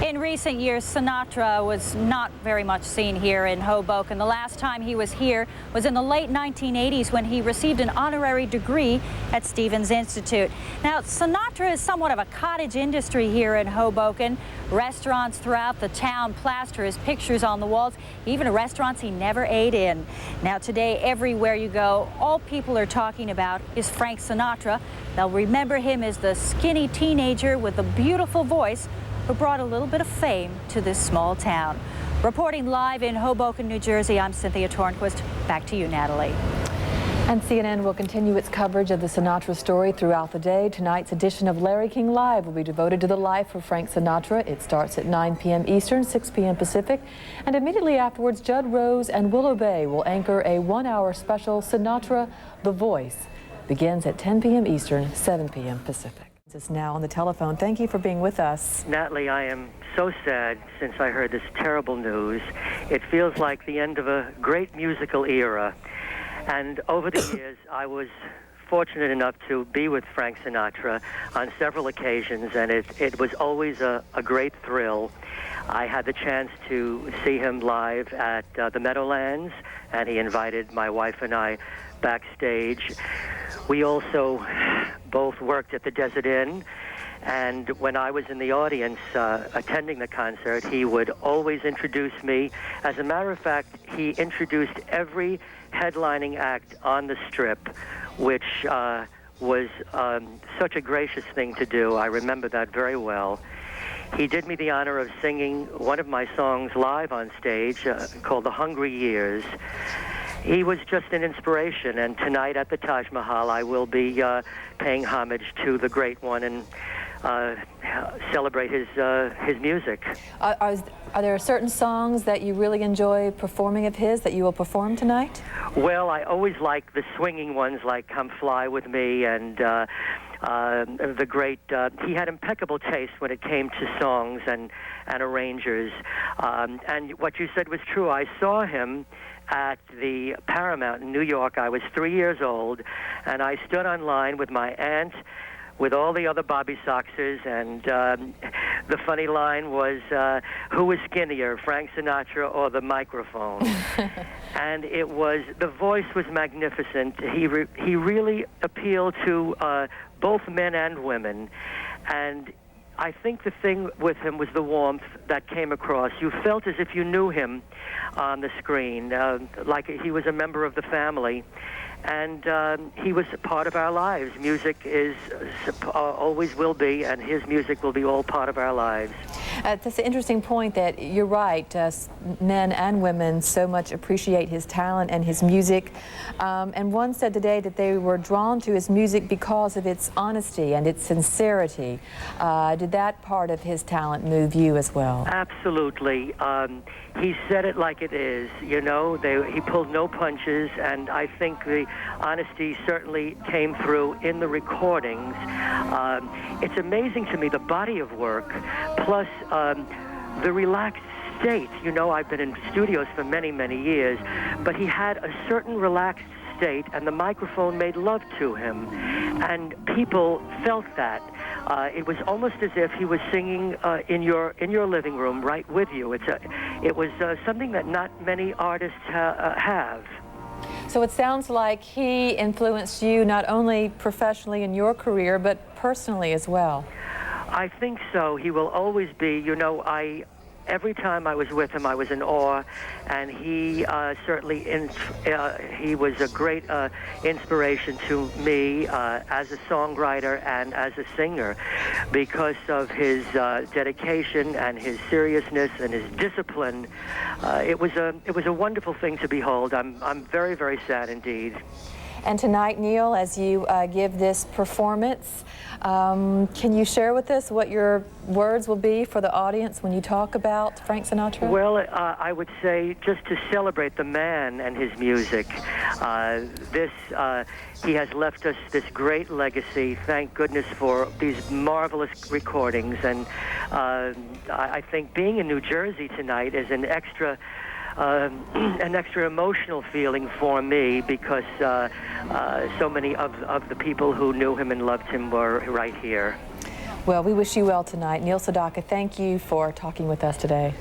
In recent years, Sinatra was not very much seen here in Hoboken. The last time he was here was in the late 1980s when he received an honorary degree at Stevens Institute. Now, Sinatra is somewhat of a cottage industry here in Hoboken. Restaurants throughout the town plaster his pictures on the walls, even restaurants he never ate in. Now, today, everywhere you go, all people are talking about is Frank Sinatra. They'll remember him as the skinny teenager with a beautiful voice who brought a little bit of fame to this small town. Reporting live in Hoboken, New Jersey, I'm Cynthia Tornquist. Back to you, Natalie. And CNN will continue its coverage of the Sinatra story throughout the day. Tonight's edition of Larry King Live will be devoted to the life of Frank Sinatra. It starts at 9 p.m. Eastern, 6 p.m. Pacific. And immediately afterwards, Judd Rose and Willow Bay will anchor a one-hour special, Sinatra, The Voice. Begins at 10 p.m. Eastern, 7 p.m. Pacific. Is now on the telephone. Thank you for being with us. Natalie, I am so sad since I heard this terrible news. It feels like the end of a great musical era. And over the years, I was fortunate enough to be with Frank Sinatra on several occasions, and it was always a great thrill. I had the chance to see him live at the Meadowlands, and he invited my wife and I backstage. We also both worked at the Desert Inn, and when I was in the audience attending the concert, he would always introduce me. As a matter of fact, he introduced every headlining act on the Strip, which was such a gracious thing to do. I remember that very well. He did me the honor of singing one of my songs live on stage called The Hungry Years. He was just an inspiration, and tonight at the Taj Mahal, I will be paying homage to the great one and celebrate his music. Are there certain songs that you really enjoy performing of his that you will perform tonight? Well, I always like the swinging ones like Come Fly With Me and the great, he had impeccable taste when it came to songs and arrangers. And what you said was true. I saw him at the Paramount in New York. I was 3 years old, and I stood on line with my aunt, with all the other Bobby Soxers, and the funny line was, who was skinnier, Frank Sinatra or the microphone? And it was, the voice was magnificent. He really appealed to both men and women, and I think the thing with him was the warmth that came across. You felt as if you knew him on the screen, like he was a member of the family. And he was a part of our lives. Music is, always will be, and his music will be all part of our lives. That's an interesting point that you're right. Men and women so much appreciate his talent and his music. And one said today that they were drawn to his music because of its honesty and its sincerity. Did that part of his talent move you as well? Absolutely. He said it like it is, you know. He pulled no punches, and I think the honesty certainly came through in the recordings. It's amazing to me, the body of work, plus the relaxed state. You know, I've been in studios for many, many years, but he had a certain relaxed state, and the microphone made love to him, and people felt that. It was almost as if he was singing in your living room, right with you. It was something that not many artists have. So it sounds like he influenced you not only professionally in your career, but personally as well. I think so. He will always be. You know, every time I was with him, I was in awe, and he certainly he was a great inspiration to me as a songwriter and as a singer, because of his dedication and his seriousness and his discipline. It was a wonderful thing to behold. I'm very, very sad indeed. And tonight, Neil, as you give this performance, can you share with us what your words will be for the audience when you talk about Frank Sinatra? Well, I would say just to celebrate the man and his music. He has left us this great legacy. Thank goodness for these marvelous recordings. And I think being in New Jersey tonight is an extra emotional feeling for me, because so many of the people who knew him and loved him were right here. Well, we wish you well tonight. Neil Sedaka, thank you for talking with us today.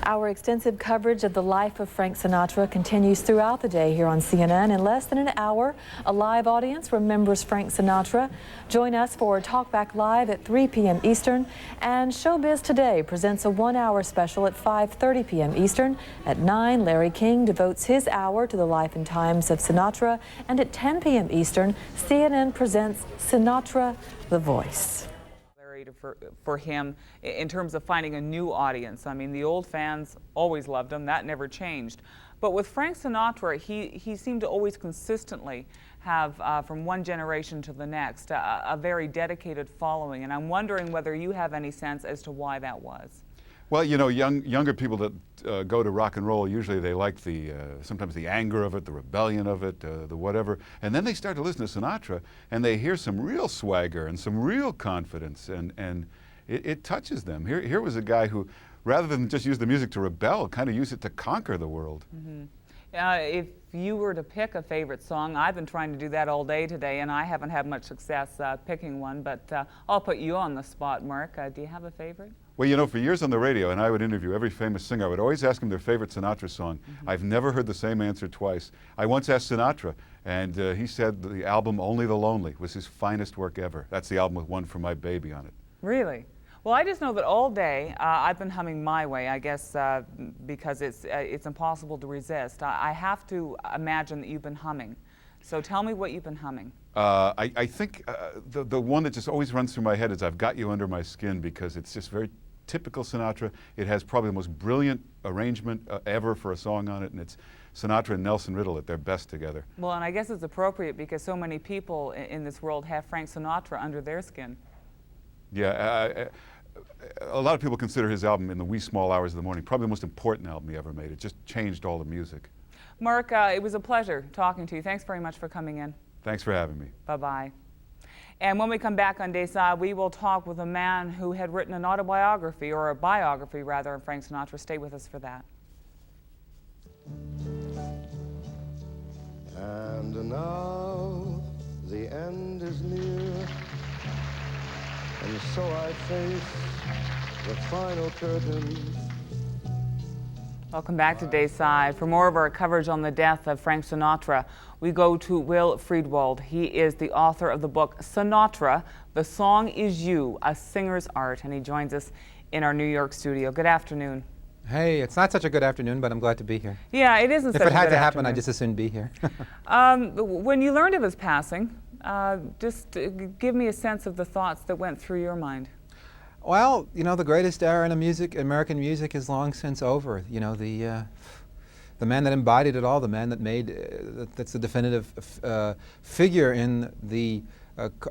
Our extensive coverage of the life of Frank Sinatra continues throughout the day here on CNN. In less than an hour, a live audience remembers Frank Sinatra. Join us for Talk Back Live at 3 p.m. Eastern. And Showbiz Today presents a one-hour special at 5:30 p.m. Eastern. At 9, Larry King devotes his hour to the life and times of Sinatra. And at 10 p.m. Eastern, CNN presents Sinatra, The Voice. For him in terms of finding a new audience. I mean, the old fans always loved him. That never changed. But with Frank Sinatra, he seemed to always consistently have, from one generation to the next, a very dedicated following. And I'm wondering whether you have any sense as to why that was. Well, you know, younger people that go to rock and roll, usually they like sometimes the anger of it, the rebellion of it, the whatever. And then they start to listen to Sinatra, and they hear some real swagger and some real confidence, and it touches them. Here was a guy who, rather than just use the music to rebel, kind of used it to conquer the world. Mm-hmm. If you were to pick a favorite song, I've been trying to do that all day today, and I haven't had much success picking one, but I'll put you on the spot, Mark. Do you have a favorite? Well, you know, for years on the radio, and I would interview every famous singer, I would always ask them their favorite Sinatra song. Mm-hmm. I've never heard the same answer twice. I once asked Sinatra, and he said the album Only the Lonely was his finest work ever. That's the album with One for My Baby on it. Really? Well, I just know that all day I've been humming My Way, I guess, because it's impossible to resist. I have to imagine that you've been humming. So tell me what you've been humming. I think the one that just always runs through my head is I've Got You Under My Skin, because it's just very typical Sinatra. It has probably the most brilliant arrangement ever for a song on it, and it's Sinatra and Nelson Riddle at their best together. Well, and I guess it's appropriate because so many people in this world have Frank Sinatra under their skin. Yeah, a lot of people consider his album In the Wee Small Hours of the Morning probably the most important album he ever made. It just changed all the music. Mark, it was a pleasure talking to you. Thanks very much for coming in. Thanks for having me. Bye-bye. And when we come back on Dayside, we will talk with a man who had written an autobiography, or a biography rather, of Frank Sinatra. Stay with us for that. And now the end is near, and so I face the final curtain. Welcome back to Dayside. For more of our coverage on the death of Frank Sinatra, we go to Will Friedwald. He is the author of the book Sinatra, The Song Is You, A Singer's Art, and he joins us in our New York studio. Good afternoon. Hey, it's not such a good afternoon, but I'm glad to be here. Yeah, it isn't such a good afternoon. If it had to happen, I'd just as soon be here. When you learned of his passing, just give me a sense of the thoughts that went through your mind. Well, you know, the greatest era in American music is long since over. You know, the man that embodied it all, the man that made, that's the definitive figure in the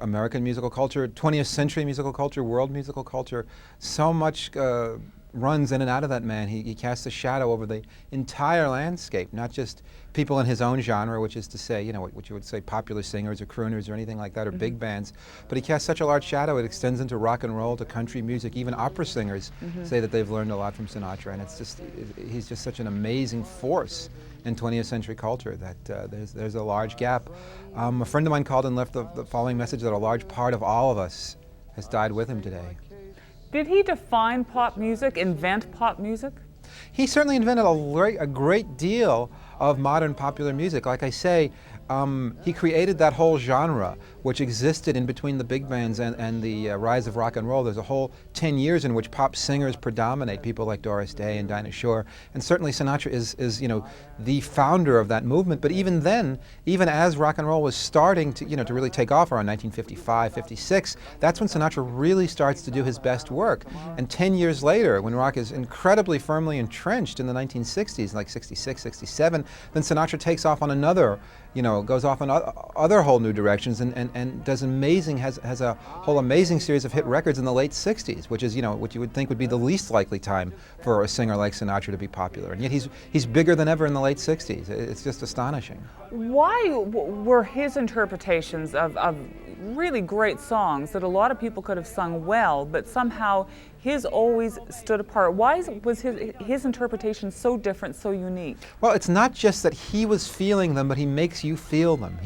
American musical culture, 20th century musical culture, world musical culture. So much runs in and out of that man. He casts a shadow over the entire landscape, not just people in his own genre, which is to say, you know, what you would say popular singers or crooners or anything like that, or big bands, but he casts such a large shadow it extends into rock and roll, to country music. Even opera singers say that they've learned a lot from Sinatra, and it's just, he's just such an amazing force in 20th century culture that there's a large gap. A friend of mine called and left the following message, that a large part of all of us has died with him today. Did he define pop music, invent pop music? He certainly invented a great deal of modern popular music. Like I say, he created that whole genre which existed in between the big bands and the rise of rock and roll. There's a whole 10 years in which pop singers predominate, people like Doris Day and Dinah Shore, and certainly Sinatra is you know, the founder of that movement. But even then, even as rock and roll was starting to, you know, to really take off around 1955, 56, that's when Sinatra really starts to do his best work. And 10 years later, when rock is incredibly firmly entrenched in the 1960s, like 66, 67, then Sinatra takes off on another, you know, goes off in other whole new directions and does amazing, has a whole amazing series of hit records in the late 60s, which is, you know, what you would think would be the least likely time for a singer like Sinatra to be popular. And yet he's bigger than ever in the late 60s. It's just astonishing. Why were his interpretations of really great songs that a lot of people could have sung well, but somehow his always stood apart. Why was his interpretation so different, so unique? Well, it's not just that he was feeling them, but he makes you feel them.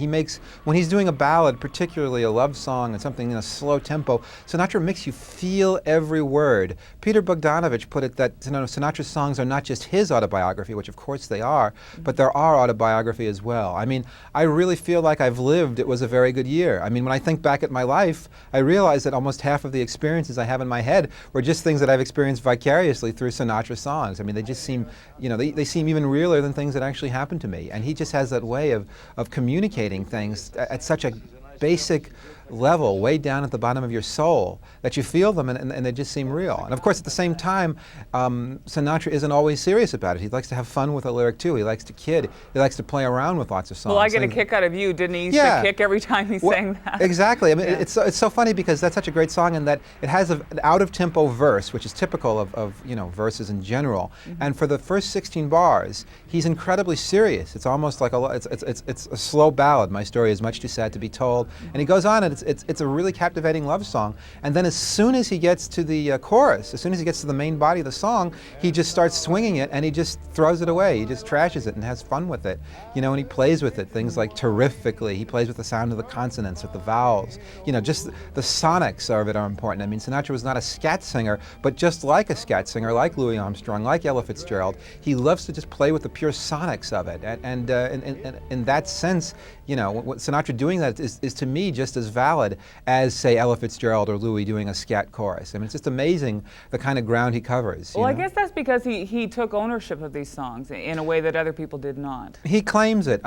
When he's doing a ballad, particularly a love song and something in a slow tempo, Sinatra makes you feel every word. Peter Bogdanovich put it that Sinatra's songs are not just his autobiography, which of course they are, but they're our autobiography as well. I mean, I really feel like I've lived. It was a very good year. I mean, when I think back at my life, I realize that almost half of the experiences I have in my head were just things that I've experienced vicariously through Sinatra songs. I mean, they just seem, they seem even realer than things that actually happened to me. And he just has that way of communicating things at such a basic level, way down at the bottom of your soul, that you feel them and they just seem real. And of course, at the same time, Sinatra isn't always serious about it. He likes to have fun with a lyric too. He likes to kid. He likes to play around with lots of songs. Well, I get a kick out of You. Didn't he used to kick every time he sang that? Exactly. I mean, it's so funny because that's such a great song, and that it has an out-of-tempo verse, which is typical of verses in general. And for the first 16 bars, he's incredibly serious. It's almost like it's a slow ballad. My story is much too sad to be told. And he goes on, and it's a really captivating love song. And then as soon as he gets to the chorus, as soon as he gets to the main body of the song, he just starts swinging it and he just throws it away. He just trashes it and has fun with it. And he plays with it, things like terrifically. He plays with the sound of the consonants, with the vowels. Just the sonics of it are important. I mean, Sinatra was not a scat singer, but just like a scat singer, like Louis Armstrong, like Ella Fitzgerald, he loves to just play with the pure sonics of it. And in that sense, what Sinatra doing that is to me just as valid as, say, Ella Fitzgerald or Louis doing a scat chorus. I mean, it's just amazing the kind of ground he covers. Well, I guess that's because he took ownership of these songs in a way that other people did not. He claims it.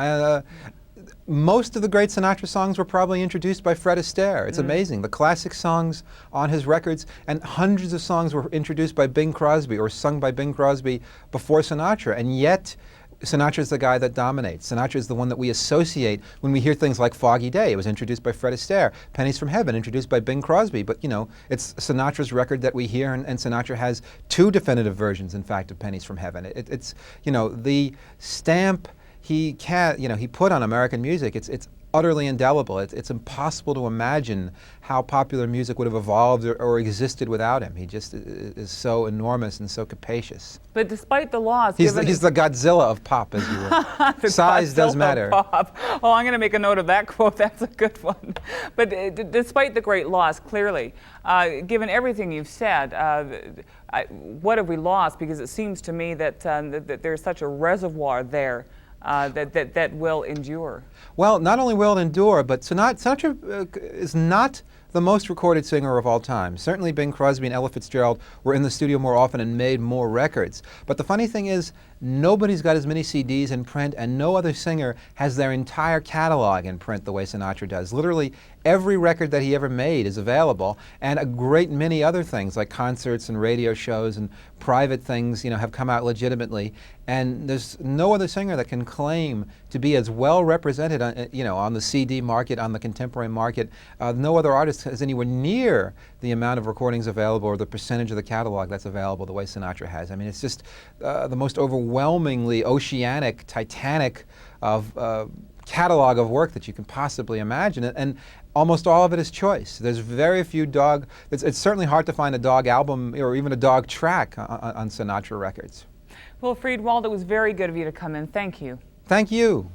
Most of the great Sinatra songs were probably introduced by Fred Astaire. It's amazing. The classic songs on his records, and hundreds of songs were introduced by Bing Crosby or sung by Bing Crosby before Sinatra, and yet Sinatra is the guy that dominates. Sinatra is the one that we associate when we hear things like Foggy Day. It was introduced by Fred Astaire. Pennies from Heaven, introduced by Bing Crosby. But, it's Sinatra's record that we hear, and Sinatra has two definitive versions, in fact, of Pennies from Heaven. It's the stamp he put on American music. It's utterly indelible. It's impossible to imagine how popular music would have evolved or existed without him. He just is so enormous and so capacious. But despite the loss, he's the Godzilla of pop, as you will. Size does matter. Pop. Oh, I'm going to make a note of that quote. That's a good one. But despite the great loss, clearly, given everything you've said, what have we lost? Because it seems to me that there's such a reservoir there that will endure. Well, not only will it endure, but Sinatra is not the most recorded singer of all time. Certainly Bing Crosby and Ella Fitzgerald were in the studio more often and made more records. But the funny thing is, nobody's got as many CDs in print, and no other singer has their entire catalog in print the way Sinatra does. Literally every record that he ever made is available, and a great many other things like concerts and radio shows and private things, have come out legitimately. And there's no other singer that can claim to be as well represented, on the CD market, on the contemporary market. No other artist has anywhere near the amount of recordings available or the percentage of the catalog that's available the way Sinatra has. I mean, it's just the most overwhelmingly oceanic, titanic catalog of work that you can possibly imagine. And almost all of it is choice. There's very few it's certainly hard to find a dog album or even a dog track on Sinatra records. Well, Friedwald, it was very good of you to come in. Thank you. Thank you.